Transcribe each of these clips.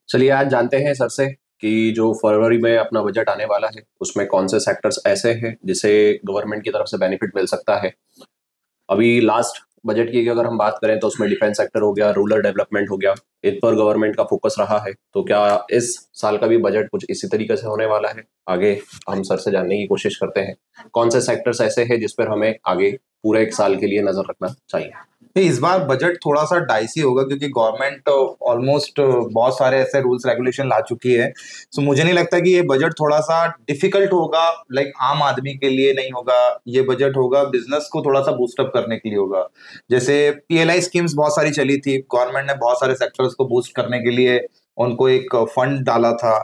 चलिए आज जानते हैं सर से कि जो फरवरी में अपना बजट आने वाला है उसमें कौन से सेक्टर्स ऐसे हैं जिसे गवर्नमेंट की तरफ से बेनिफिट मिल सकता है। अभी लास्ट बजट की अगर हम बात करें तो उसमें डिफेंस सेक्टर हो गया, रूरल डेवलपमेंट हो गया, इन पर गवर्नमेंट का फोकस रहा है। तो क्या इस साल का भी बजट कुछ इसी तरीके से होने वाला है? आगे हम सर से जानने की कोशिश करते हैं कौन से सेक्टर्स ऐसे हैं जिस पर हमें आगे पूरे एक साल के लिए नजर रखना चाहिए। इस बार बजट थोड़ा सा डाइसी होगा क्योंकि गवर्नमेंट ऑलमोस्ट बहुत सारे ऐसे रूल्स रेगुलेशन ला चुकी है। सो मुझे नहीं लगता कि ये बजट थोड़ा सा डिफिकल्ट होगा, लाइक आम आदमी के लिए नहीं होगा। ये बजट होगा बिजनेस को थोड़ा सा बूस्टअप करने के लिए होगा। जैसे पीएलआई स्कीम्स बहुत सारी चली थी, गवर्नमेंट ने बहुत सारे सेक्टर्स को बूस्ट करने के लिए उनको एक फंड डाला था।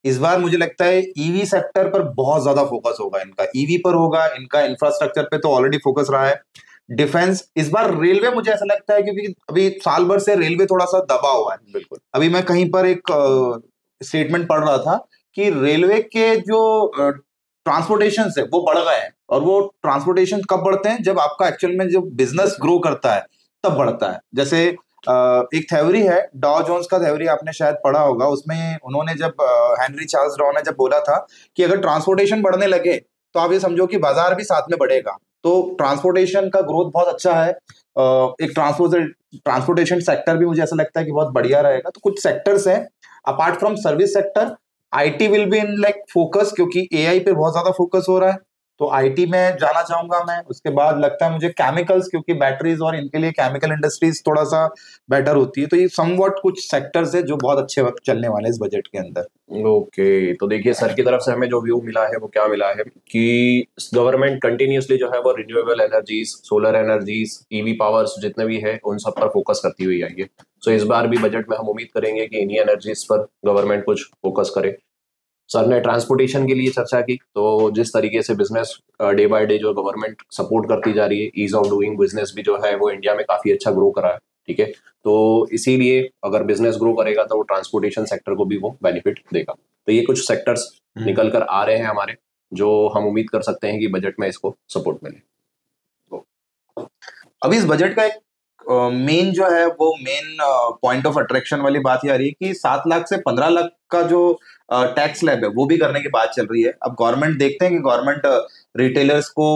इस बार मुझे लगता है ईवी सेक्टर पर बहुत ज्यादा फोकस होगा, इनका ईवी पर होगा, इनका इंफ्रास्ट्रक्चर पे तो ऑलरेडी फोकस रहा है। डिफेंस इस बार रेलवे मुझे ऐसा लगता है क्योंकि अभी साल भर से रेलवे थोड़ा सा दबा हुआ है। बिल्कुल। अभी मैं कहीं पर एक स्टेटमेंट पढ़ रहा था कि रेलवे के जो ट्रांसपोर्टेशन है वो बढ़ गए हैं, और वो ट्रांसपोर्टेशन कब बढ़ते हैं जब आपका एक्चुअल में जो बिजनेस ग्रो करता है तब बढ़ता है। जैसे एक थ्योरी है डॉ जोन्स का थ्योरी, आपने शायद पढ़ा होगा। उसमें उन्होंने जब हेनरी चार्ल्स डॉ ने जब बोला था कि अगर ट्रांसपोर्टेशन बढ़ने लगे तो आप ये समझो कि बाजार भी साथ में बढ़ेगा। तो ट्रांसपोर्टेशन का ग्रोथ बहुत अच्छा है। एक ट्रांसपोर्टेशन सेक्टर भी मुझे ऐसा लगता है कि बहुत बढ़िया रहेगा। तो कुछ सेक्टर्स हैं apart from service sector. IT will be in like focus क्योंकि एआई पे बहुत ज्यादा फोकस हो रहा है, तो आईटी में जाना चाहूंगा मैं। उसके बाद लगता है मुझे केमिकल्स, क्योंकि बैटरीज और इनके लिए केमिकल इंडस्ट्रीज थोड़ा सा बेटर होती है। तो ये समवट कुछ सेक्टर्स है जो बहुत अच्छे वक्त चलने वाले हैं इस बजट के अंदर। ओके, तो देखिए सर की तरफ से हमें जो व्यू मिला है वो क्या मिला है कि गवर्नमेंट कंटिन्यूअसली जो है वो renewable energies, solar energies, EV powers जितने भी है उन सब पर फोकस करती हुई आई है। सो इस बार भी बजट में हम उम्मीद करेंगे कि इन्हीं एनर्जीज पर गवर्नमेंट कुछ फोकस करे। सर ने ट्रांसपोर्टेशन के लिए चर्चा की, तो जिस तरीके से बिजनेस डे बाय डे जो गवर्नमेंट सपोर्ट करती जा रही है, ईज ऑफ डूइंग बिजनेस भी जो है वो इंडिया में काफी अच्छा ग्रो करा है। ठीक है, तो इसीलिए अगर बिजनेस ग्रो करेगा तो वो ट्रांसपोर्टेशन सेक्टर को भी वो बेनिफिट देगा। तो ये कुछ सेक्टर्स निकल कर आ रहे हैं हमारे, जो हम उम्मीद कर सकते हैं कि बजट में इसको सपोर्ट मिले। अभी इस बजट का एक मेन जो है वो मेन पॉइंट ऑफ अट्रैक्शन वाली बात ये आ रही है कि 7 लाख से 15 लाख का जो टैक्स स्लैब है वो भी करने की बात चल रही है। अब गवर्नमेंट देखते हैं कि गवर्नमेंट रिटेलर्स को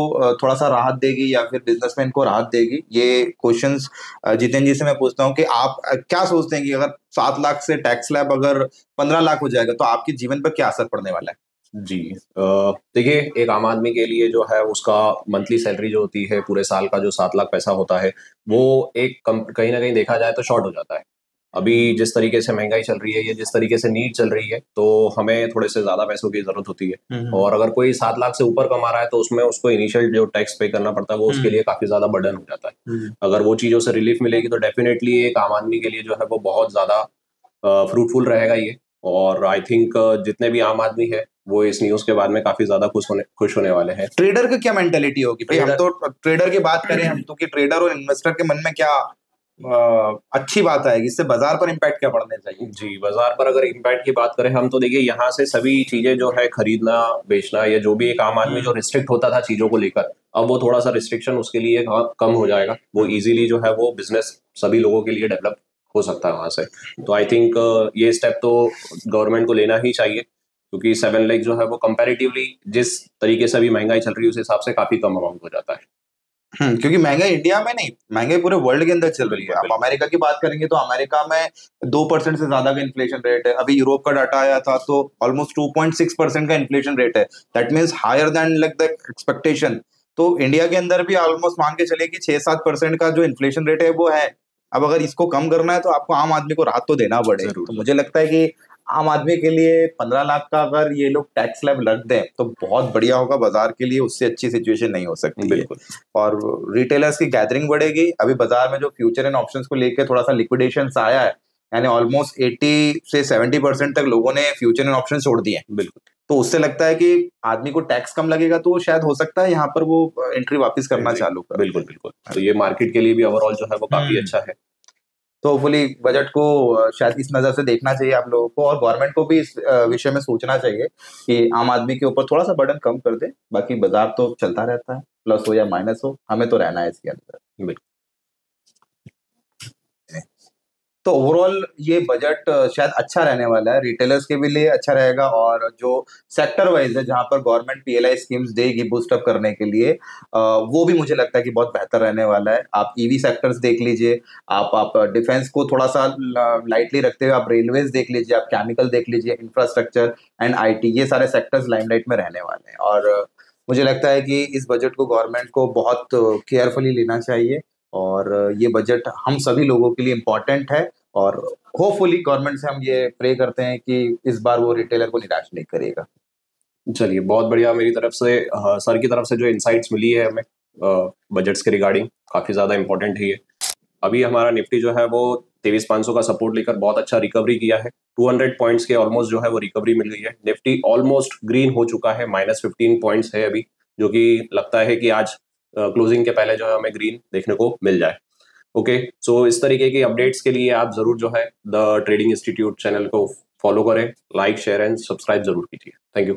थोड़ा सा राहत देगी या फिर बिजनेसमैन को राहत देगी। ये क्वेश्चंस जितेंद्र जी से मैं पूछता हूँ कि आप क्या सोचते हैं कि अगर 7 लाख से टैक्स स्लैब अगर 15 लाख हो जाएगा तो आपके जीवन पर क्या असर पड़ने वाला है? जी, देखिए एक आम आदमी के लिए जो है उसका मंथली सैलरी जो होती है पूरे साल का जो 7 लाख पैसा होता है वो एक कहीं ना कहीं देखा जाए तो शॉर्ट हो जाता है। अभी जिस तरीके से महंगाई चल रही है या जिस तरीके से नीड चल रही है तो हमें थोड़े से ज्यादा पैसों की जरूरत होती है। और अगर कोई 7 लाख से ऊपर कमा रहा है तो उसमें उसको इनिशियल जो टैक्स पे करना पड़ता है वो उसके लिए काफी ज्यादा बर्डन हो जाता है। अगर वो चीजों से रिलीफ मिलेगी तो डेफिनेटली एक आम आदमी के लिए जो है वो बहुत ज्यादा फ्रूटफुल रहेगा ये। और आई थिंक जितने भी आम आदमी है वो इस न्यूज के बाद में काफी ज्यादा खुश होने वाले हैं। ट्रेडर की क्या मेंटेलिटी होगी भाई? हम तो ट्रेडर की बात करें हम तो, कि ट्रेडर और इन्वेस्टर के मन में क्या अच्छी बात आएगी, इससे बाजार पर इम्पैक्ट क्या पड़ने चाहिए? जी, बाजार पर अगर इम्पैक्ट की बात करें हम तो देखिए यहाँ से सभी चीजें जो है खरीदना बेचना या जो भी एक आम आदमी जो रिस्ट्रिक्ट होता था चीजों को लेकर, अब वो थोड़ा सा रिस्ट्रिक्शन उसके लिए कम हो जाएगा। वो इजीली जो है वो बिजनेस सभी लोगों के लिए डेवलप हो सकता है वहां से। तो आई थिंक ये स्टेप तो गवर्नमेंट को लेना ही चाहिए क्योंकि 7 लाख जो है वो कंपैरेटिवली जिस तरीके से अभी महंगाई चल रही है उस हिसाब से काफी कम अमाउंट हो जाता है। क्योंकि महंगाई इंडिया में नहीं, महंगाई पूरे वर्ल्ड के अंदर चल रही है। आप अमेरिका की बात करेंगे तो अमेरिका में 2% से ज्यादा का इन्फ्लेशन रेट है। अभी यूरोप का डाटा आया था तो ऑलमोस्ट 2.6% का इन्फ्लेशन रेट है। That means higher than like the expectation. तो इंडिया के अंदर भी ऑलमोस्ट मान के चले कि 6-7% का जो इन्फ्लेशन रेट है वो है। अब अगर इसको कम करना है तो आपको आम आदमी को राहत तो देना पड़ेगा। तो मुझे लगता है कि आम आदमी के लिए 15 लाख का अगर ये लोग टैक्स स्लैब रख दें तो बहुत बढ़िया होगा बाजार के लिए। उससे अच्छी सिचुएशन नहीं हो सकती है। और रिटेलर्स की गैदरिंग बढ़ेगी। अभी बाजार में जो फ्यूचर एंड ऑप्शंस को लेकर थोड़ा सा लिक्विडेशन आया है, यानी ऑलमोस्ट 80 से 70% तक लोगों ने फ्यूचर एंड ऑप्शन छोड़ दिए। बिल्कुल, तो उससे लगता है कि आदमी को टैक्स कम लगेगा तो शायद हो सकता है यहाँ पर वो एंट्री वापस करना चालू कर। बिल्कुल बिल्कुल, तो ये मार्केट के लिए भी ओवरऑल जो है वो काफी अच्छा है। तो होपफुली बजट को शायद इस नजर से देखना चाहिए आप लोगों को, और गवर्नमेंट को भी इस विषय में सोचना चाहिए कि आम आदमी के ऊपर थोड़ा सा बर्डन कम कर दे। बाकी बाजार तो चलता रहता है, प्लस हो या माइनस हो, हमें तो रहना है इसके अंदर। तो ओवरऑल ये बजट शायद अच्छा रहने वाला है, रिटेलर्स के भी लिए अच्छा रहेगा, और जो सेक्टर वाइज है जहां पर गवर्नमेंट पीएलआई स्कीम्स देगी बूस्टअप करने के लिए, वो भी मुझे लगता है कि बहुत बेहतर रहने वाला है। आप ईवी सेक्टर्स देख लीजिए, आप डिफेंस को थोड़ा सा लाइटली रखते हुए आप रेलवेज देख लीजिए, आप केमिकल देख लीजिए, इंफ्रास्ट्रक्चर एंड आईटी, ये सारे सेक्टर्स लाइमलाइट में रहने वाले हैं। और मुझे लगता है कि इस बजट को गवर्नमेंट को बहुत केयरफुली लेना चाहिए, और ये बजट हम सभी लोगों के लिए इम्पोर्टेंट है, और होपफुली गवर्नमेंट से हम ये प्रे करते हैं कि इस बार वो रिटेलर को निराश नहीं करेगा। चलिए, बहुत बढ़िया। मेरी तरफ से सर की तरफ से जो इंसाइट्स मिली है हमें बजट्स के रिगार्डिंग, काफी ज्यादा इंपॉर्टेंट है ये। अभी हमारा निफ्टी जो है वो 23,500 का सपोर्ट लेकर बहुत अच्छा रिकवरी किया है। 200 पॉइंट्स के ऑलमोस्ट जो है वो रिकवरी मिल गई है। निफ्टी ऑलमोस्ट ग्रीन हो चुका है, -15 पॉइंट्स है अभी, जो कि लगता है कि आज क्लोजिंग के पहले जो है हमें ग्रीन देखने को मिल जाए। ओके, सो इस तरीके की अपडेट्स के लिए आप जरूर जो है द ट्रेडिंग इंस्टीट्यूट चैनल को फॉलो करें, लाइक शेयर एंड सब्सक्राइब जरूर कीजिए। Thank you.